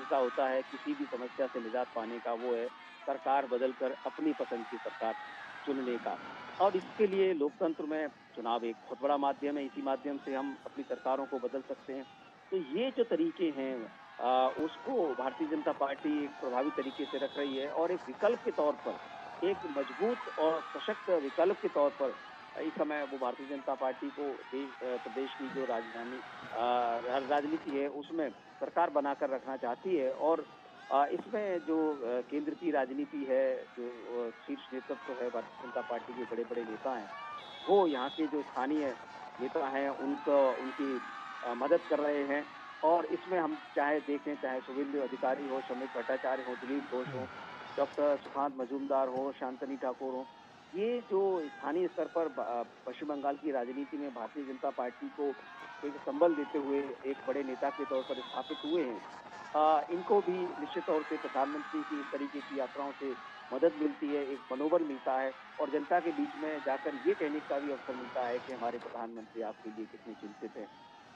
तरीका होता है किसी भी समस्या से निजात पाने का, वो है सरकार बदलकर अपनी पसंद की सरकार चुनने का। और इसके लिए लोकतंत्र में चुनाव एक बहुत बड़ा माध्यम है, इसी माध्यम से हम अपनी सरकारों को बदल सकते हैं। तो ये जो तरीके हैं उसको भारतीय जनता पार्टी एक प्रभावी तरीके से रख रही है और एक विकल्प के तौर पर, एक मजबूत और सशक्त विकल्प के तौर पर इस समय वो भारतीय जनता पार्टी को प्रदेश की जो राजनीति है उसमें सरकार बनाकर रखना चाहती है। और इसमें जो केंद्र की राजनीति है, जो शीर्ष नेतृत्व है भारतीय जनता पार्टी के बड़े-बड़े नेता हैं, वो यहाँ के जो स्थानीय नेता हैं उनको उनकी मदद कर रहे हैं। और इसमें हम चाहे देखें, चाहे शुभेंदु अधिकारी हो, शम्मिक भट्टाचार्य हो, दिलीप घोष हो, हुँ। डॉक्टर सुकांत मजूमदार हो, शांतनी ठाकुर हो, ये जो स्थानीय स्तर पर पश्चिम बंगाल की राजनीति में भारतीय जनता पार्टी को एक संबल देते हुए एक बड़े नेता के तौर पर स्थापित हुए हैं। इनको भी निश्चित तौर से प्रधानमंत्री की इस तरीके की यात्राओं से मदद मिलती है, एक मनोबल मिलता है और जनता के बीच में जाकर ये कहने का भी अवसर मिलता है कि हमारे प्रधानमंत्री आपके लिए कितने चिंतित हैं।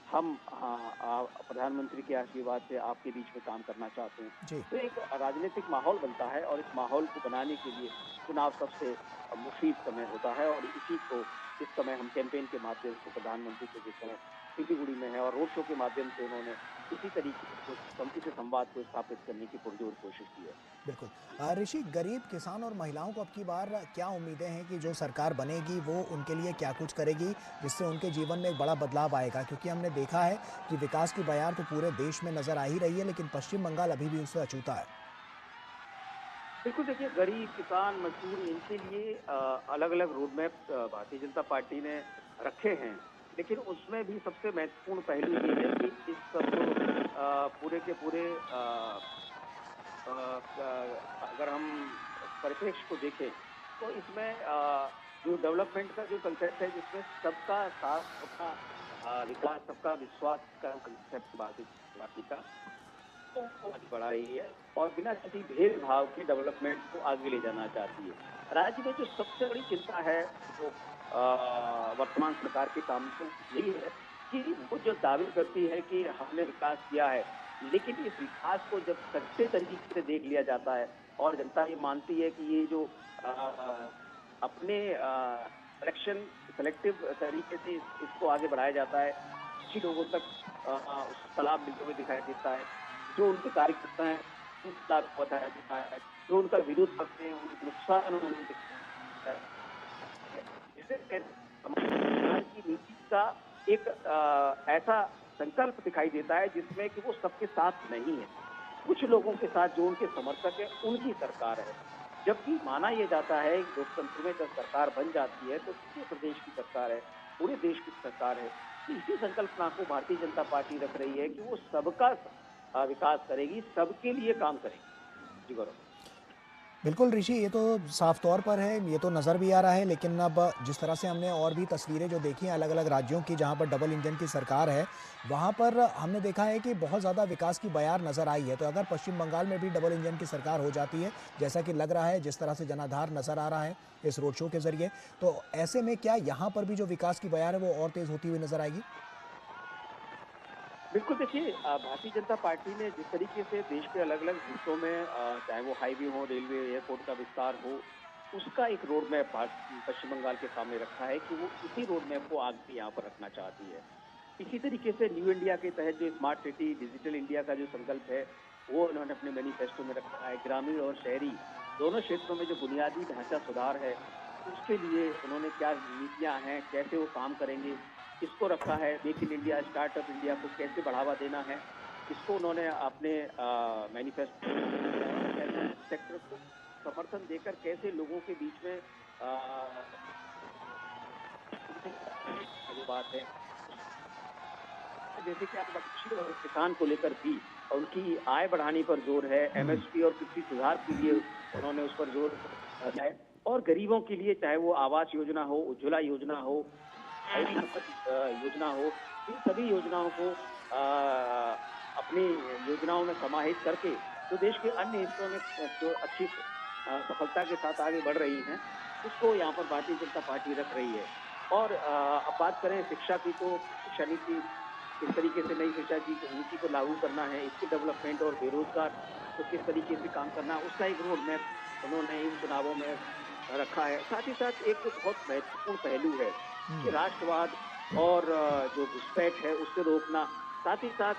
हम प्रधानमंत्री के आशीर्वाद से आपके बीच में काम करना चाहते हैं। जी। तो एक राजनीतिक माहौल बनता है और इस माहौल को बनाने के लिए चुनाव सबसे मुफीद समय होता है और इसी को इस समय हम कैंपेन के माध्यम से प्रधानमंत्री जो जिस समय सिलीगुड़ी में है और रोड शो के माध्यम से उन्होंने इसी तरीके को इसी संवाद को स्थापित करने की पुरजोर कोशिश की है। बिल्कुल। ऋषि, गरीब किसान और महिलाओं को अब की बार क्या उम्मीदें हैं कि जो सरकार बनेगी वो उनके लिए क्या कुछ करेगी, जिससे उनके जीवन में एक बड़ा बदलाव आएगा? क्योंकि हमने देखा है कि विकास की बयार तो पूरे देश में नज़र आ ही रही है, लेकिन पश्चिम बंगाल अभी भी उससे अछूता है। बिल्कुल देखिए, गरीब, किसान, मज़दूर इनके लिए अलग-अलग road map Bharatiya Janata party ने रखे हैं। लेकिन उसमें भी सबसे महत्वपूर्ण पहलू ये है कि इस सब पूरे के पूरे अ, क अगर हम परिप्रेक्ष्य को देखें, तो इसमें जो डेवलपमेंट का जो कंसेप्ट है जिसमें सबका साथ, सबका विकास, सबका विश्वास का कंसेप्ट भारतीय जनता पार्टी का को आगे बढ़ा रही है और बिना किसी भेदभाव के डेवलपमेंट को आगे ले जाना चाहती है। राज्य में जो सबसे बड़ी चिंता है जो वर्तमान सरकार के सामने यही है कि वो जो दावे करती है कि हमने विकास किया है, लेकिन इस विकास को जब सच्चे तरीके से देख लिया जाता है और जनता ये मानती है कि ये जो अपने सेलेक्टिव तरीके से इसको आगे बढ़ाया जाता है, कुछ ही लोगों तक उसका लाभ मिलते हुए दिखाई देता है। जो उनके कार्यकर्ता हैं, उनको लाभ बताया देता है, जो उनका विरोध करते हैं, उनको नुकसान उन्हें दिखाया जाता है। जिससे सरकार की नीति का एक ऐसा संकल्प दिखाई देता है जिसमें कि वो सबके साथ नहीं है। कुछ लोगों के साथ जो उनके समर्थक हैं, उनकी सरकार है। जबकि माना ये जाता है कि लोकतंत्र में जब सरकार बन जाती है, तो पूरे प्रदेश की सरकार है, पूरे देश की सरकार है। तो इसी संकल्पना को भारतीय जनता पार्टी रख रही है कि वो सबका विकास करेगी, सबके लिए काम करेगी। जी गौरव। बिल्कुल ऋषि, ये तो साफ तौर पर है, ये तो नज़र भी आ रहा है, लेकिन अब जिस तरह से हमने और भी तस्वीरें जो देखी हैं अलग-अलग राज्यों की जहाँ पर डबल इंजन की सरकार है, वहाँ पर हमने देखा है कि बहुत ज़्यादा विकास की बयार नज़र आई है। तो अगर पश्चिम बंगाल में भी डबल इंजन की सरकार हो जाती है, जैसा कि लग रहा है, जिस तरह से जनाधार नज़र आ रहा है इस रोड शो के ज़रिए, तो ऐसे में क्या यहाँ पर भी जो विकास की बयार है वो और तेज़ होती हुई नज़र आएगी? बिल्कुल देखिए, भारतीय जनता पार्टी ने जिस तरीके से देश के अलग-अलग हिस्सों में चाहे वो हाईवे हो, रेलवे, एयरपोर्ट का विस्तार हो, उसका एक रोड मैप पश्चिम बंगाल के सामने रखा है कि वो इसी रोड मैप को आगे यहाँ पर रखना चाहती है। इसी तरीके से न्यू इंडिया के तहत जो स्मार्ट सिटी, डिजिटल इंडिया का जो संकल्प है, वो उन्होंने अपने मैनिफेस्टो में रखा है। ग्रामीण और शहरी दोनों क्षेत्रों में जो बुनियादी ढांचा सुधार है, उसके लिए उन्होंने क्या नीतियाँ हैं, कैसे वो काम करेंगे, इसको रखा है। Make in India, startup India को कैसे बढ़ावा देना है, इसको उन्होंने अपने मैनिफेस्टो में उल्लेख किया है और कैसे सेक्टर को समर्थन देकर कैसे लोगों के बीच में जो बात है, जैसे कि आपने बात कृषि और किसान को लेकर भी उनकी आय बढ़ाने पर जोर है, हुँ। एमएसपी और कृषि सुधार के लिए उन्होंने उस पर जोर दिया है और गरीबों के लिए चाहे वो आवास योजना हो, उज्ज्वला योजना हो, योजना हो, इन सभी योजनाओं को अपनी योजनाओं में समाहित करके जो देश के अन्य हिस्सों में जो अच्छी सफलता के साथ आगे बढ़ रही हैं, उसको यहाँ पर भारतीय जनता पार्टी रख रही है। और अब बात करें शिक्षा की, तो शिक्षा नीति किस तरीके से नई शिक्षा की नीति को लागू करना है, इसकी डेवलपमेंट और बेरोजगार को किस तरीके से काम करना है, उसका एक रोड मैप उन्होंने इन चुनावों में रखा है। साथ ही साथ एक जो बहुत महत्वपूर्ण पहलू है कि हुँ, राष्ट्रवाद और जो घुसपैठ है उससे रोकना, साथ ही साथ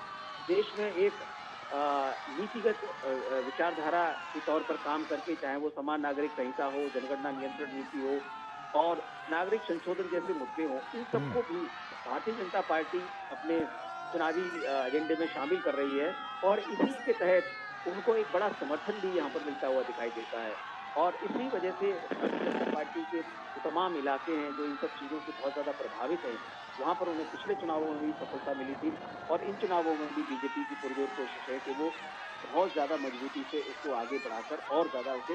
देश में एक नीतिगत विचारधारा के तौर पर काम करके, चाहे वो समान नागरिक संहिता हो, जनगणना नियंत्रण नीति हो और नागरिक संशोधन जैसे मुद्दे हों, इन हुँ। सबको भी भारतीय जनता पार्टी अपने चुनावी एजेंडे में शामिल कर रही है और इसी के तहत उनको एक बड़ा समर्थन भी यहाँ पर मिलता हुआ दिखाई देता है। और इसी वजह से भारतीय जनता पार्टी के जो तमाम इलाके हैं, जो इन सब चीज़ों से बहुत ज़्यादा प्रभावित हैं, वहाँ पर उन्हें पिछले चुनावों में भी सफलता मिली थी और इन चुनावों में भी बीजेपी की पुरजोर कोशिश है कि वो बहुत ज़्यादा मजबूती से इसको आगे बढ़ाकर और ज़्यादा उसे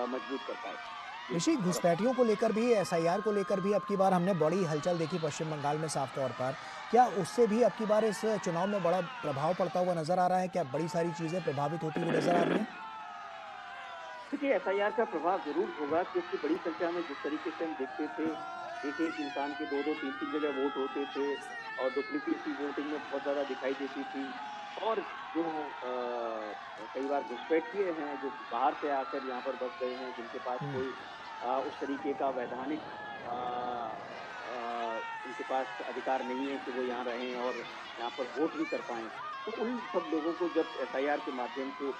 मजबूत कर पाए। जी, ऋषि, और अब घुसपैठियों को लेकर भी, एसआईआर को लेकर भी अब की बार हमने बड़ी हलचल देखी पश्चिम बंगाल में साफ तौर पर। क्या उससे भी अब की बार इस चुनाव में बड़ा प्रभाव पड़ता हुआ नज़र आ रहा है? क्या बड़ी सारी चीज़ें प्रभावित होती हुई नज़र आ रही हैं? देखिए, एसआईआर का प्रभाव ज़रूर होगा क्योंकि बड़ी संख्या में जिस तरीके से हम देखते थे, एक-एक इंसान के 2-2 3-3 जगह वोट होते थे और डुप्लीकेसी वोटिंग में बहुत ज़्यादा दिखाई देती थी। और जो कई बार घुसपैठिए हैं, जो बाहर से आकर यहाँ पर बस गए हैं, जिनके पास हुँ, कोई उस तरीके का वैधानिक उनके पास अधिकार नहीं है कि वो यहाँ रहें और यहाँ पर वोट भी कर पाएँ। तो उन सब लोगों को जब एसआईआर के माध्यम से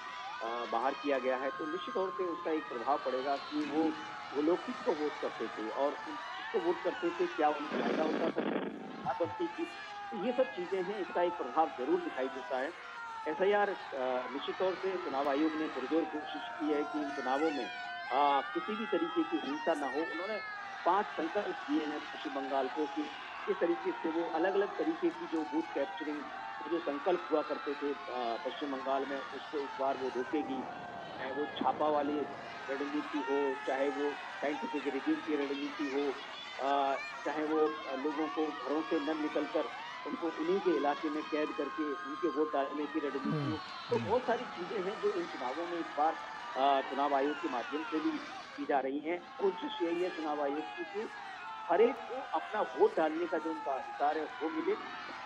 बाहर किया गया है, तो निश्चित तौर पे उसका एक प्रभाव पड़ेगा कि वो लोग किसको वोट करते थे और जिसको वोट करते थे, क्या उनको फ़ायदा होता था सरकार बनती थी। तो ये सब चीज़ें हैं, इसका एक प्रभाव ज़रूर दिखाई देता है। एसआईआर निश्चित तौर से चुनाव आयोग ने पुरज़ोर कोशिश की है कि इन चुनावों में किसी भी तरीके की हिंसा ना हो। उन्होंने 5 संकल्प दिए हैं पश्चिम बंगाल को कि किस तरीके से वो अलग-अलग तरीके की जो बूथ कैप्चरिंग के जो संकल्प हुआ करते थे पश्चिम बंगाल में, उसको इस बार वो रोकेगी। चाहे वो छापा वाली रणनीति हो, चाहे वो साइंटिफिक रिगिंग की रणनीति हो, चाहे वो लोगों को घरों से न निकल कर उनको उन्हीं के इलाके में कैद करके उनके वोट डालने की रणनीति हुँ, हो। तो हुँ। बहुत सारी चीज़ें हैं जो इन चुनावों में इस बार चुनाव आयोग के माध्यम से भी की जा रही हैं। कोशिश यही है चुनाव आयोग की कि हर एक को अपना वोट डालने का जो उनका अधिकार है वो मिले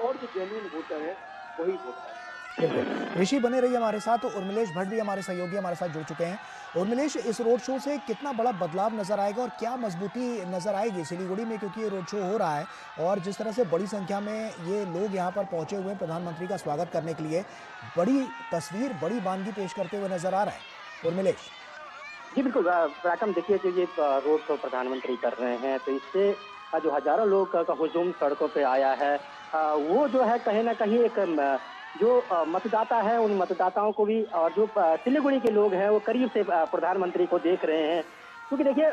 और जो जेन्युइन वोटर है वही वोट डाल पाए। बिल्कुल। ऋषि, बने रहिए हमारे साथ। उर्मिलेश भट्ट भी हमारे सहयोगी हमारे साथ जुड़ चुके हैं। उर्मिलेश, इस रोड शो से कितना बड़ा बदलाव नज़र आएगा और क्या मजबूती नज़र आएगी सिलीगुड़ी में, क्योंकि ये रोड शो हो रहा है और जिस तरह से बड़ी संख्या में ये लोग यहाँ पर पहुँचे हुए हैं प्रधानमंत्री का स्वागत करने के लिए, बड़ी तस्वीर, बड़ी बानगी पेश करते हुए नज़र आ रहा है। उर्मिलेश। जी, बिल्कुल पराक्रम देखिए जो ये रोड शो प्रधानमंत्री कर रहे हैं, तो इससे जो हज़ारों लोग का हुजूम सड़कों पे आया है, वो जो है कहीं न कहीं एक जो मतदाता है, उन मतदाताओं को भी और जो सिलीगुड़ी के लोग हैं, वो करीब से प्रधानमंत्री को देख रहे हैं। क्योंकि देखिए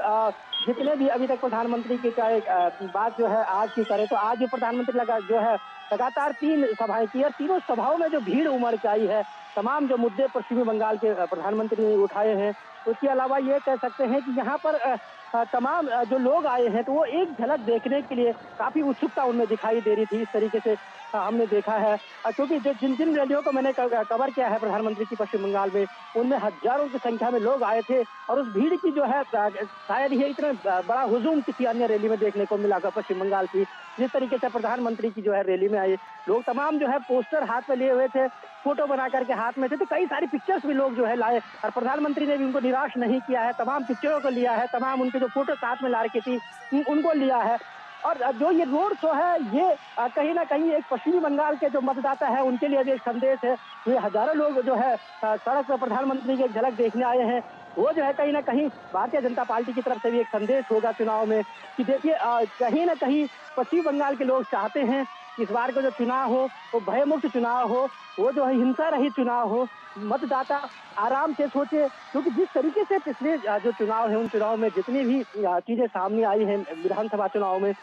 जितने भी अभी तक प्रधानमंत्री की चाहे बात जो है आज की करें, तो आज जो प्रधानमंत्री जो है लगातार 3 सभाएँ की और तीनों सभाओं में जो भीड़ उमड़ के आई है, तमाम जो मुद्दे पश्चिमी बंगाल के प्रधानमंत्री ने उठाए हैं, उसके अलावा ये कह सकते हैं कि यहाँ पर तमाम जो लोग आए हैं तो वो एक झलक देखने के लिए काफी उत्सुकता उनमें दिखाई दे रही थी। इस तरीके से हमने देखा है क्योंकि जो जिन जिन रैलियों को मैंने कवर किया है प्रधानमंत्री की पश्चिम बंगाल में, उनमें हजारों की संख्या में लोग आए थे और उस भीड़ की जो है शायद ये इतना बड़ा हुजूम किसी अन्य रैली में देखने को मिला पश्चिम बंगाल की, जिस तरीके से प्रधानमंत्री की जो है रैली में आए लोग, तमाम जो है पोस्टर हाथ में लिए हुए थे, फोटो बना करके हाथ में थे, तो कई सारी पिक्चर्स भी लोग जो है लाए और प्रधानमंत्री ने भी उनको निराश नहीं किया है, तमाम पिक्चरों को लिया है, तमाम उनके जो फोटो साथ में ला रखी थी उनको लिया है। और जो ये रोड शो है ये कहीं ना कहीं एक पश्चिमी बंगाल के जो मतदाता है उनके लिए भी एक संदेश है। ये हजारों लोग जो है सड़क पर प्रधानमंत्री की एक झलक देखने आए हैं, वो जो है कहीं ना कहीं भारतीय जनता पार्टी की तरफ से भी एक संदेश होगा चुनाव में कि देखिए कहीं ना कहीं पश्चिम बंगाल के लोग चाहते हैं कि इस बार का जो चुनाव हो वो भयमुक्त चुनाव हो, वो जो है हिंसा रहित चुनाव हो, मतदाता आराम से सोचे। क्योंकि जिस तरीके से पिछले जो चुनाव है उन चुनाव में जितनी भी चीजें सामने आई हैं, विधानसभा चुनाव में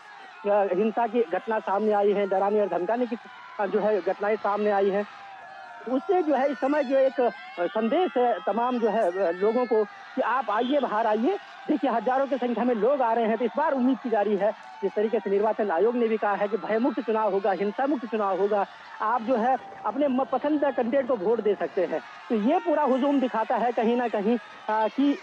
हिंसा की घटना सामने आई है, डराने और धमकाने की जो है घटनाएं सामने आई हैं, उससे जो है इस समय जो एक संदेश है तमाम जो है लोगों को कि आप आइए, बाहर आइए। देखिए हजारों की संख्या में लोग आ रहे हैं, तो इस बार उम्मीद की जा रही है जिस तरीके से निर्वाचन आयोग ने भी कहा है कि भयमुक्त चुनाव होगा, हिंसा मुक्त चुनाव होगा, आप जो है अपने पसंदीदा कैंडिडेट को वोट दे सकते हैं। तो ये पूरा हुजूम दिखाता है कहीं ना कहीं कि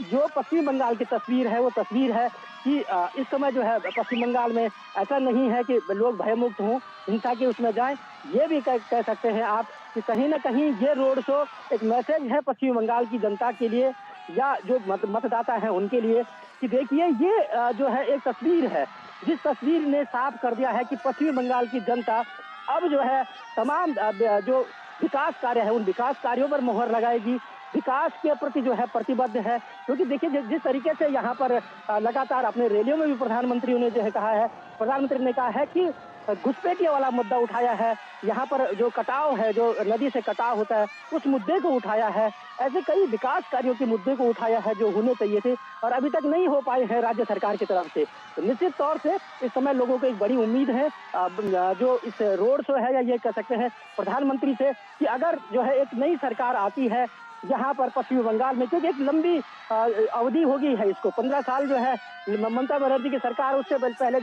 जो पश्चिम बंगाल की तस्वीर है वो तस्वीर है कि इस समय जो है पश्चिम बंगाल में ऐसा नहीं है कि लोग भयमुक्त हों, हिंसा के उसमें जाएं। ये भी कह सकते हैं आप कि कहीं ना कहीं ये रोड शो एक मैसेज है पश्चिम बंगाल की जनता के लिए या जो मतदाता हैं उनके लिए कि देखिए ये जो है एक तस्वीर है, जिस तस्वीर ने साफ कर दिया है कि पश्चिम बंगाल की जनता अब जो है तमाम जो विकास कार्य है उन विकास कार्यों पर मोहर लगाएगी, विकास के प्रति जो है प्रतिबद्ध है। क्योंकि देखिए जिस तरीके से यहाँ पर लगातार अपने रैलियों में भी प्रधानमंत्री ने जो है कहा है, प्रधानमंत्री ने कहा है कि घुसपैठिए वाला मुद्दा उठाया है, यहाँ पर जो कटाव है, जो नदी से कटाव होता है उस मुद्दे को उठाया है, ऐसे कई विकास कार्यों के मुद्दे को उठाया है जो होने चाहिए थे और अभी तक नहीं हो पाए हैं राज्य सरकार की तरफ से। तो निश्चित तौर से इस समय लोगों को एक बड़ी उम्मीद है जो इस रोड शो है या ये कह सकते हैं प्रधानमंत्री से कि अगर जो है एक नई सरकार आती है यहाँ पर पश्चिम बंगाल में, क्योंकि एक लंबी अवधि हो गई है इसको, 15 साल जो है ममता बनर्जी की सरकार, उससे पहले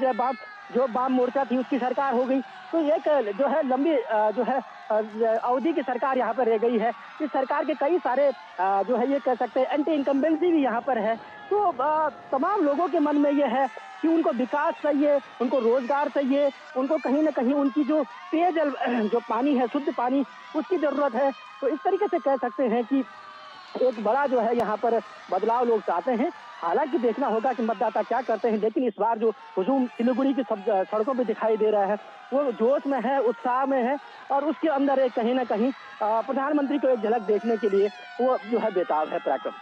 जो वाम मोर्चा थी उसकी सरकार हो गई, तो एक जो है लंबी जो है अवधि की सरकार यहाँ पर रह गई है। इस सरकार के कई सारे जो है ये कह सकते हैं एंटी इनकम्बेंसी भी यहाँ पर है। तो तमाम लोगों के मन में ये है कि उनको विकास चाहिए, उनको रोजगार चाहिए, उनको कहीं ना कहीं उनकी जो पेयजल जो पानी है, शुद्ध पानी, उसकी जरूरत है। तो इस तरीके से कह सकते हैं कि एक बड़ा जो है यहाँ पर बदलाव लोग चाहते हैं। हालांकि देखना होगा कि मतदाता क्या करते हैं, लेकिन इस बार जो हुजूम सिलीगुड़ी की सड़कों पे दिखाई दे रहा है वो जोश में है, उत्साह में है और उसके अंदर एक कहीं ना कहीं प्रधानमंत्री को एक झलक देखने के लिए वो जो है बेताब है। पराक्रम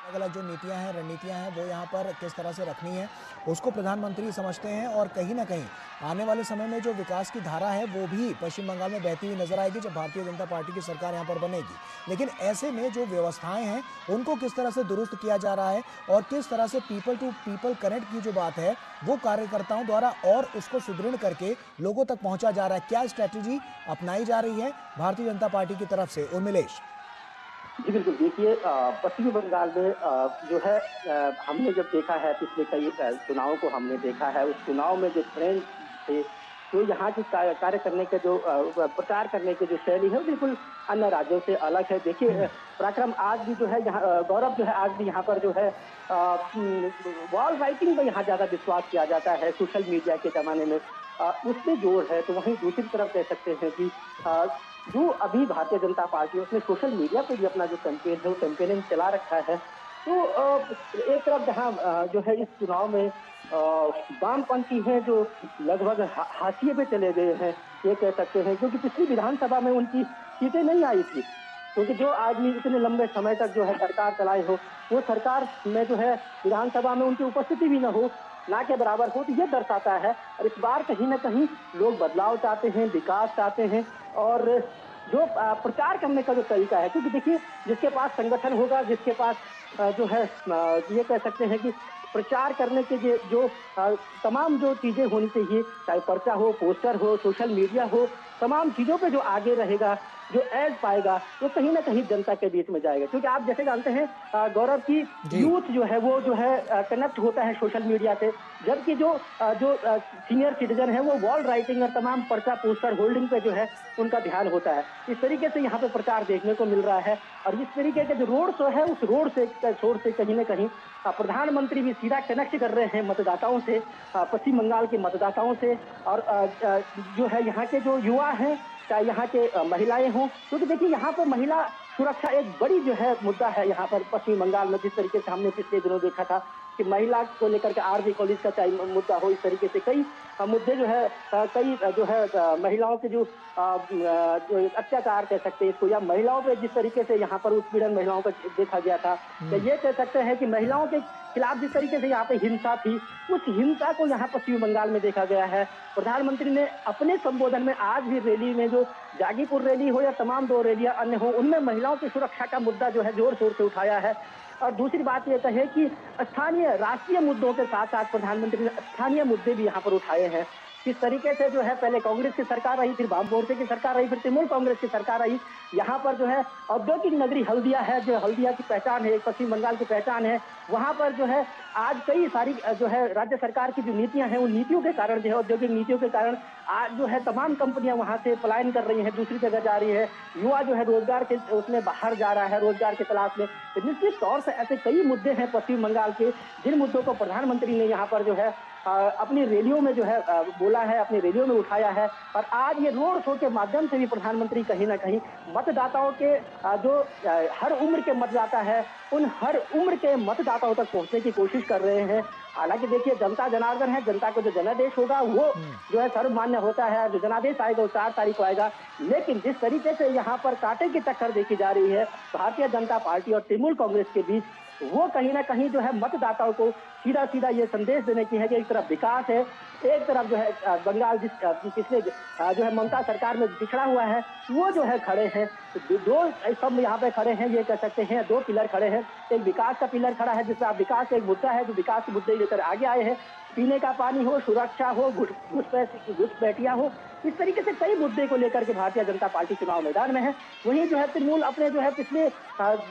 अलग-अलग जो नीतियां हैं, रणनीतियां हैं, वो यहाँ पर किस तरह से रखनी है, उसको प्रधानमंत्री समझते हैं और कहीं ना कहीं आने वाले समय में जो विकास की धारा है वो भी पश्चिम बंगाल में बहती हुई नजर आएगी जब भारतीय जनता पार्टी की सरकार यहाँ पर बनेगी। लेकिन ऐसे में जो व्यवस्थाएं हैं उनको किस तरह से दुरुस्त किया जा रहा है और किस तरह से पीपल टू पीपल कनेक्ट की जो बात है वो कार्यकर्ताओं द्वारा और उसको सुदृढ़ करके लोगों तक पहुंचा जा रहा है, क्या स्ट्रैटेजी अपनाई जा रही है भारतीय जनता पार्टी की तरफ से? उर्मिलेश जी बिल्कुल, देखिए पश्चिम बंगाल में जो है हमने जब देखा है पिछले कई चुनावों को हमने देखा है, उस चुनाव में जो ट्रेंड थे, तो यहाँ की कार्य करने के जो प्रचार करने की जो शैली है वो बिल्कुल अन्य राज्यों से अलग है। देखिए पराक्रम, आज भी जो है यहाँ गौरव जो है आज भी यहाँ पर जो है वॉल राइटिंग पर यहाँ ज़्यादा विश्वास किया जाता है सोशल मीडिया के ज़माने में, उसमें जोर है। तो वहीं दूसरी तरफ कह सकते हैं कि जो अभी भारतीय जनता पार्टी उसने सोशल मीडिया पे भी अपना जो कैंपेन है वो कैंपेनिंग चला रखा है। तो एक तरफ जहाँ जो है इस चुनाव में वामपंथी हैं जो लगभग हाशिए पे चले गए हैं, ये कह सकते हैं, क्योंकि पिछली विधानसभा में उनकी सीटें नहीं आई थी, क्योंकि जो आदमी इतने लंबे समय तक जो है सरकार चलाए हो, वो सरकार में जो है विधानसभा में उनकी उपस्थिति भी न हो, ना के बराबर हो, तो ये दर्शाता है। और इस बार कहीं ना कहीं लोग बदलाव चाहते हैं, विकास चाहते हैं और जो प्रचार करने का जो तरीका है, क्योंकि देखिए जिसके पास संगठन होगा, जिसके पास जो है ये कह सकते हैं कि प्रचार करने के जो तमाम जो चीजें होनी चाहिए, चाहे पर्चा हो, पोस्टर हो, सोशल मीडिया हो, तमाम चीजों पे जो आगे रहेगा, जो एड पाएगा, वो कहीं ना कहीं जनता के बीच में जाएगा। क्योंकि आप जैसे जानते हैं गौरव की यूथ जो है वो जो है कनेक्ट होता है सोशल मीडिया से, जबकि जो सीनियर सिटीजन है वो वॉल राइटिंग और तमाम पर्चा पोस्टर होल्डिंग पे जो है उनका ध्यान होता है। इस तरीके से यहाँ पे प्रचार देखने को मिल रहा है और इस तरीके का जो रोड शो है उस रोड से शोर से कहीं ना कहीं प्रधानमंत्री भी सीधा कनेक्ट कर रहे हैं मतदाताओं से, पश्चिम बंगाल के मतदाताओं से और जो है यहाँ के जो युवा हैं, चाहे यहाँ के महिलाएं हों, क्योंकि देखिए यहाँ पर महिला सुरक्षा एक बड़ी जो है मुद्दा है यहाँ पर पश्चिम बंगाल में। जिस तरीके से हमने पिछले दिनों देखा था कि महिला को लेकर के आरबी कॉलेज का चाहे मुद्दा हो, इस तरीके से कई मुद्दे जो है कई जो है महिलाओं के जो अत्याचार कह सकते हैं इसको, या महिलाओं पे जिस तरीके से यहाँ पर उत्पीड़न महिलाओं का देखा गया था, तो ये कह सकते हैं कि महिलाओं के खिलाफ जिस तरीके से यहाँ पे हिंसा थी, उस हिंसा को यहाँ पश्चिम बंगाल में देखा गया है। प्रधानमंत्री ने अपने संबोधन में आज भी रैली में, जो जागीपुर रैली हो या तमाम 2 रैलियां अन्य हो, उनमें महिलाओं की सुरक्षा का मुद्दा जो है जोर शोर से उठाया है। और दूसरी बात यह कहे कि स्थानीय राष्ट्रीय मुद्दों के साथ साथ प्रधानमंत्री ने स्थानीय मुद्दे भी यहाँ पर उठाए हैं। किस तरीके से जो है पहले कांग्रेस की सरकार रही, फिर वाम मोर्चे की सरकार रही, फिर तृणमूल कांग्रेस की सरकार रही। यहाँ पर जो है औद्योगिक नगरी हल्दिया है, जो हल्दिया की पहचान है, पश्चिम बंगाल की पहचान है। वहाँ पर जो है आज कई सारी जो है राज्य सरकार की जो नीतियां हैं, उन नीतियों के कारण जो है, औद्योगिक नीतियों के कारण आज जो है तमाम कंपनियां वहां से पलायन कर रही हैं, दूसरी जगह जा रही है। युवा जो है रोजगार के उसमें बाहर जा रहा है, रोजगार की तलाश में। तो निश्चित तौर से ऐसे कई मुद्दे हैं पश्चिम बंगाल के, जिन मुद्दों को प्रधानमंत्री ने यहाँ पर जो है अपनी रैलियों में जो है बोला है, अपनी रैलियों में उठाया है। और आज ये रोड शो के माध्यम से भी प्रधानमंत्री कहीं ना कहीं मतदाताओं के जो हर उम्र के मतदाता है, उन हर उम्र के मतदाताओं तक पहुंचने की कोशिश कर रहे हैं। हालांकि देखिए, जनता जनार्दन है, जनता को जो जनादेश होगा वो जो है सर्वमान्य होता है, जो जनादेश आएगा वो 4 तारीख को आएगा। लेकिन जिस तरीके से यहाँ पर कांटे की टक्कर देखी जा रही है भारतीय जनता पार्टी और तृणमूल कांग्रेस के बीच, वो कहीं ना कहीं जो है मतदाताओं को सीधा सीधा ये संदेश देने की है कि एक तरफ विकास है, एक तरफ जो है बंगाल जिस पिछले जो है ममता सरकार में पिछड़ा हुआ है, वो जो है खड़े हैं। तो दो सब यहाँ पे खड़े हैं, ये कह सकते हैं 2 पिलर खड़े हैं। एक विकास का पिलर खड़ा है, जिसका विकास का एक मुद्दा है, जो विकास के मुद्दे लेकर आगे आए हैं। पीने का पानी हो, सुरक्षा हो, घुसपैठिया हो, इस तरीके से कई मुद्दे को लेकर के भारतीय जनता पार्टी चुनाव मैदान में है। वहीं जो है तृणमूल अपने जो है पिछले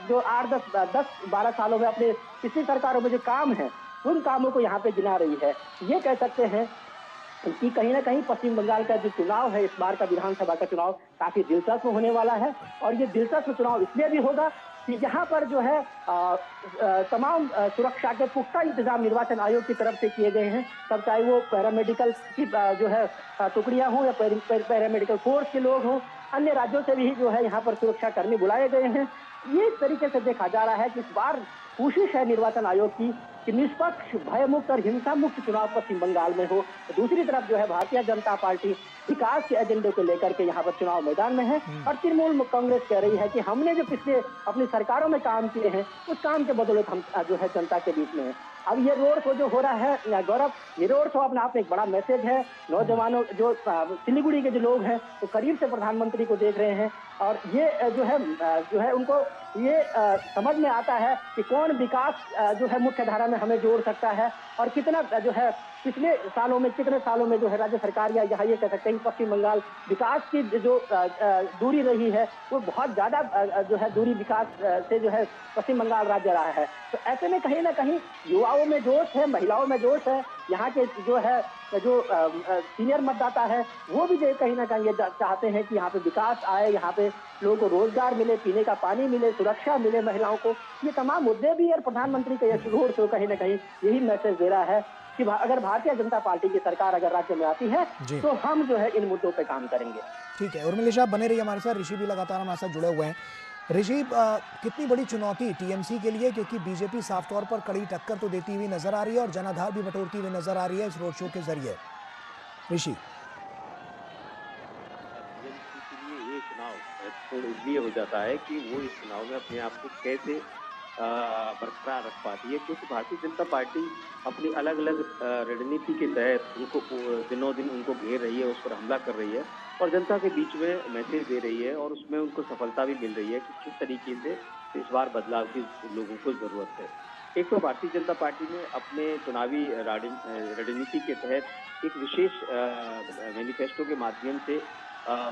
जो 8-10-12 सालों में अपने पिछली सरकारों में जो काम है, उन कामों को यहाँ पे गिना रही है। ये कह सकते हैं कि कहीं ना कहीं पश्चिम बंगाल का जो चुनाव है, इस बार का विधानसभा का चुनाव काफी दिलचस्प होने वाला है। और ये दिलचस्प चुनाव इसलिए भी होगा कि यहाँ पर जो है तमाम सुरक्षा के पुख्ता इंतजाम निर्वाचन आयोग की तरफ से किए गए हैं। तब चाहे वो पैरामेडिकल की जो है टुकड़ियां हों या पैरामेडिकल फोर्स के लोग हों, अन्य राज्यों से भी जो है यहाँ पर सुरक्षा कर्मी बुलाए गए हैं। ये इस तरीके से देखा जा रहा है कि इस बार कोशिश है निर्वाचन आयोग की कि निष्पक्ष, भयमुक्त और हिंसा मुक्त चुनाव पश्चिम बंगाल में हो। तो दूसरी तरफ जो है भारतीय जनता पार्टी विकास के एजेंडे को लेकर के यहाँ पर चुनाव मैदान में है। और तृणमूल कांग्रेस कह रही है कि हमने जो पिछले अपनी सरकारों में काम किए हैं, उस काम के बदौलत हम जो है जनता के बीच में है। अब ये रोड शो जो हो रहा है गौरव, ये रोड शो अपने आप में एक बड़ा मैसेज है। नौजवानों जो सिलीगुड़ी के जो लोग हैं, वो करीब से प्रधानमंत्री को देख रहे हैं। और ये जो है उनको ये समझ में आता है कि कौन विकास जो है मुख्य धारा में हमें जोड़ सकता है, और कितना जो है पिछले सालों में, कितने सालों में जो है राज्य सरकार या यहाँ ये कह सकते हैं कि पश्चिम बंगाल विकास की जो दूरी रही है, वो बहुत ज्यादा जो है दूरी विकास से जो है पश्चिम बंगाल राज्य रहा है। तो ऐसे में कहीं ना कहीं युवाओं में जोश है, महिलाओं में जोश है। यहाँ के जो है जो सीनियर मतदाता है, वो भी जो कहीं ना कहीं ये चाहते हैं कि यहाँ पे विकास आए, यहाँ पे लोगों को रोजगार मिले, पीने का पानी मिले, सुरक्षा मिले महिलाओं को। ये तमाम मुद्दे भी, और प्रधानमंत्री का ये रोड शो कहीं ना कहीं यही मैसेज दे रहा है कि अगर भारतीय जनता पार्टी की सरकार अगर राज्य में आती है तो हम जो है इन मुद्दों पे काम करेंगे। ठीक है, उर्मिला साहब बने रहिए हमारे साथ। ऋषि भी लगातार हमारे साथ जुड़े हुए हैं। ऋषि, कितनी बड़ी चुनौती टीएमसी के लिए, क्योंकि बीजेपी साफ तौर पर कड़ी टक्कर तो देती हुई नजर आ रही है और जनाधार भी बटोरती हुई नजर आ रही है इस रोड शो के जरिए। ऋषि, ये चुनाव महत्वपूर्ण इसलिए हो जाता है कि वो इस चुनाव में अपने आप को कैसे बरकरार रख पाती है, क्योंकि भारतीय जनता पार्टी अपनी अलग अलग रणनीति के तहत उनको दिनों दिन उनको घेर रही है, उस पर हमला कर रही है और जनता के बीच में मैसेज दे रही है, और उसमें उनको सफलता भी मिल रही है कि किस तरीके से इस बार बदलाव की लोगों को जरूरत है। एक तो भारतीय जनता पार्टी ने अपने चुनावी रणनीति के तहत एक विशेष मैनिफेस्टो के माध्यम से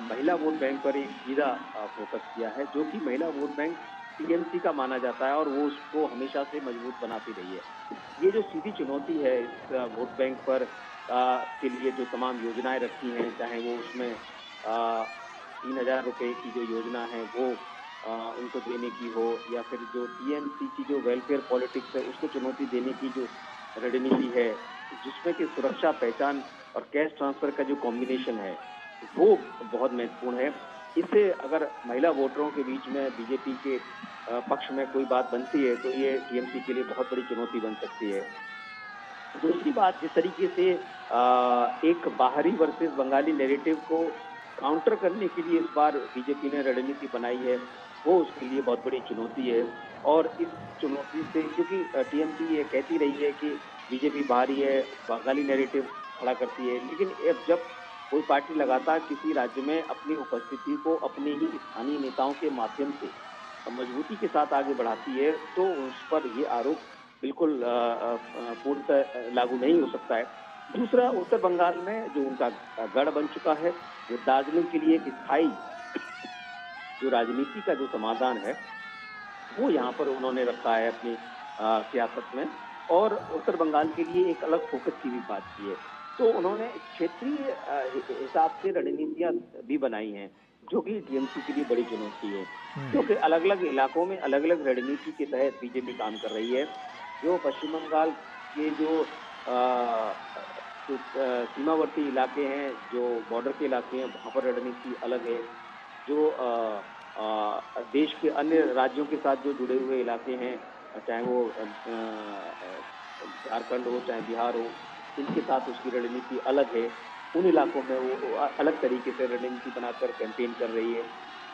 महिला वोट बैंक पर एक सीधा फोकस किया है, जो कि महिला वोट बैंक टीएमसी का माना जाता है और वो उसको हमेशा से मजबूत बनाती रही है। ये जो सीधी चुनौती है इस वोट बैंक पर के लिए जो तमाम योजनाएं रखी हैं, चाहे वो उसमें 3000 रुपये की जो योजना है वो उनको देने की हो, या फिर जो टीएमसी की जो वेलफेयर पॉलिटिक्स है उसको चुनौती देने की जो रणनीति है, जिसमें कि सुरक्षा, पहचान और कैश ट्रांसफर का जो कॉम्बिनेशन है वो बहुत महत्वपूर्ण है। इससे अगर महिला वोटरों के बीच में बीजेपी के पक्ष में कोई बात बनती है तो ये टीएमसी के लिए बहुत बड़ी चुनौती बन सकती है। दूसरी बात, जिस तरीके से एक बाहरी वर्सेस बंगाली नैरेटिव को काउंटर करने के लिए इस बार बीजेपी ने रणनीति बनाई है, वो उसके लिए बहुत बड़ी चुनौती है। और इस चुनौती से, क्योंकि टीएमसी ये कहती रही है कि बीजेपी बाहरी है, बंगाली नैरेटिव खड़ा करती है, लेकिन अब जब कोई पार्टी लगातार किसी राज्य में अपनी उपस्थिति को अपने ही स्थानीय नेताओं के माध्यम से मजबूती के साथ आगे बढ़ाती है, तो उस पर ये आरोप बिल्कुल पूर्णतः लागू नहीं हो सकता है। दूसरा, उत्तर बंगाल में जो उनका गढ़ बन चुका है, वो दार्जिलिंग के लिए एक स्थायी जो राजनीति का जो समाधान है, वो यहाँ पर उन्होंने रखा है अपनी सियासत में। और उत्तर बंगाल के लिए एक अलग फोकस की भी बात की है। तो उन्होंने क्षेत्रीय हिसाब से रणनीतियां भी बनाई हैं, जो कि टीएमसी के लिए बड़ी चुनौती है, क्योंकि अलग अलग इलाकों में अलग अलग रणनीति के तहत बीजेपी काम कर रही है। जो पश्चिम बंगाल के जो सीमावर्ती इलाके हैं, जो बॉर्डर के इलाके हैं, वहाँ पर रणनीति अलग है। जो देश के अन्य राज्यों के साथ जो जुड़े हुए इलाके हैं, चाहे वो झारखंड हो, चाहे बिहार हो, इनके साथ उसकी रणनीति अलग है। उन इलाकों में वो अलग तरीके से रणनीति बनाकर कैंपेन कर रही है।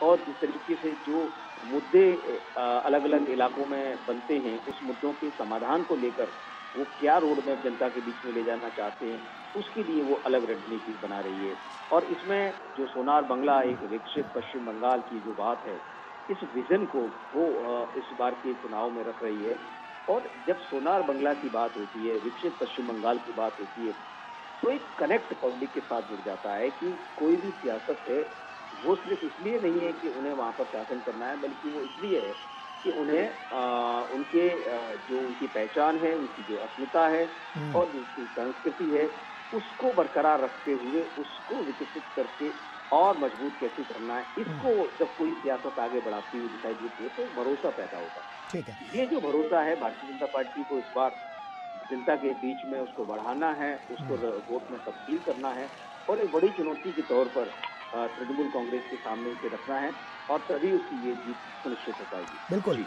और जिस तरीके से जो मुद्दे अलग अलग इलाकों में बनते हैं, उस मुद्दों के समाधान को लेकर वो क्या रोड मैप जनता के बीच में ले जाना चाहते हैं, उसके लिए वो अलग रणनीति बना रही है। और इसमें जो सोनार बंगला, एक विकसित पश्चिम बंगाल की जो बात है, इस विजन को वो इस बार के चुनाव में रख रही है। और जब सोनार बंगला की बात होती है, विकसित पश्चिम बंगाल की बात होती है, तो एक कनेक्ट पब्लिक के साथ जुड़ जाता है कि कोई भी सियासत है, वो सिर्फ इसलिए नहीं है कि उन्हें वहाँ पर शासन करना है, बल्कि वो इसलिए है कि उन्हें उनके जो उनकी पहचान है, उनकी जो अस्मिता है और जो उसकी संस्कृति है, उसको बरकरार रखते हुए उसको विकसित करके और मजबूत कैसे करना है, इसको जब कोई सियासत आगे बढ़ाती हुई दिखाई देती है, तो भरोसा पैदा होता है। ठीक है। ये जो भरोसा है भारतीय जनता पार्टी को इस बार जनता के बीच में उसको बढ़ाना है, उसको वोट में तब्दील करना है और एक बड़ी चुनौती के तौर पर तृणमूल कांग्रेस के सामने उसे रखना है और तभी उसकी ये जीत सुनिश्चित हो पाएगी। बिल्कुल। जी।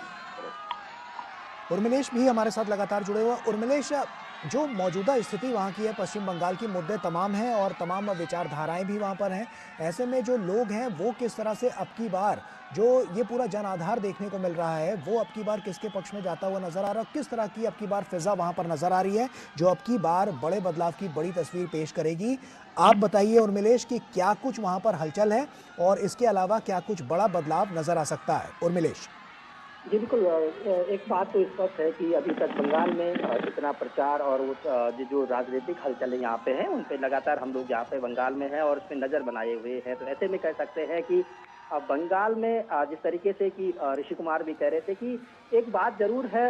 उर्मिलेश भी हमारे साथ लगातार जुड़े हुए। उर्मिलेश, जो मौजूदा स्थिति वहाँ की है, पश्चिम बंगाल की, मुद्दे तमाम हैं और तमाम विचारधाराएं भी वहाँ पर हैं। ऐसे में जो लोग हैं वो किस तरह से अब की बार जो ये पूरा जन आधार देखने को मिल रहा है, वो अब की बार किसके पक्ष में जाता हुआ नजर आ रहा है? किस तरह की अब की बार फिजा वहाँ पर नजर आ रही है जो अब की बार बड़े बदलाव की बड़ी तस्वीर पेश करेगी? आप बताइए उर्मिलेश कि क्या कुछ वहाँ पर हलचल है और इसके अलावा क्या कुछ बड़ा बदलाव नजर आ सकता है? उर्मिलेश जी बिल्कुल। एक बात तो स्पष्ट है कि अभी तक बंगाल में जितना प्रचार और जो राजनीतिक हलचल यहाँ पे है, उन पे लगातार हम लोग यहाँ पे बंगाल में हैं और उस पर नजर बनाए हुए हैं। तो ऐसे में कह सकते हैं कि बंगाल में जिस तरीके से कि ऋषि कुमार भी कह रहे थे कि एक बात जरूर है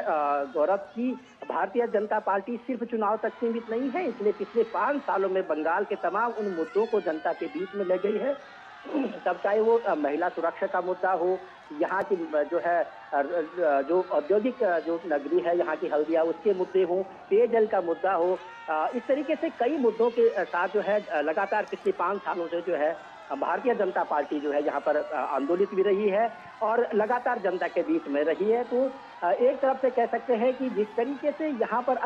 गौरव, की भारतीय जनता पार्टी सिर्फ चुनाव तक सीमित नहीं है। इसलिए पिछले 5 सालों में बंगाल के तमाम उन मुद्दों को जनता के बीच में ले गई है। तब चाहे वो महिला सुरक्षा का मुद्दा हो, यहाँ की जो है जो औद्योगिक जो नगरी है यहाँ की हल्दिया, उसके मुद्दे हो, पेयजल का मुद्दा हो, इस तरीके से कई मुद्दों के साथ जो है लगातार पिछले 5 सालों से जो है भारतीय जनता पार्टी जो है यहाँ पर आंदोलित भी रही है और लगातार जनता के बीच में रही है। तो एक तरफ से कह सकते हैं कि जिस तरीके से यहाँ पर